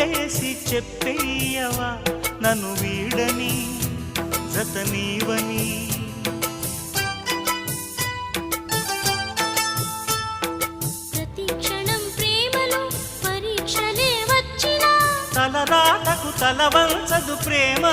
ఒట్టేసి చెప్పేయవా నన్ను వీడని జతనీవని. ప్రతి క్షణం ప్రేమలో పరీక్షలే వచ్చినా తలరాతకు తలవంచదు ప్రేమ.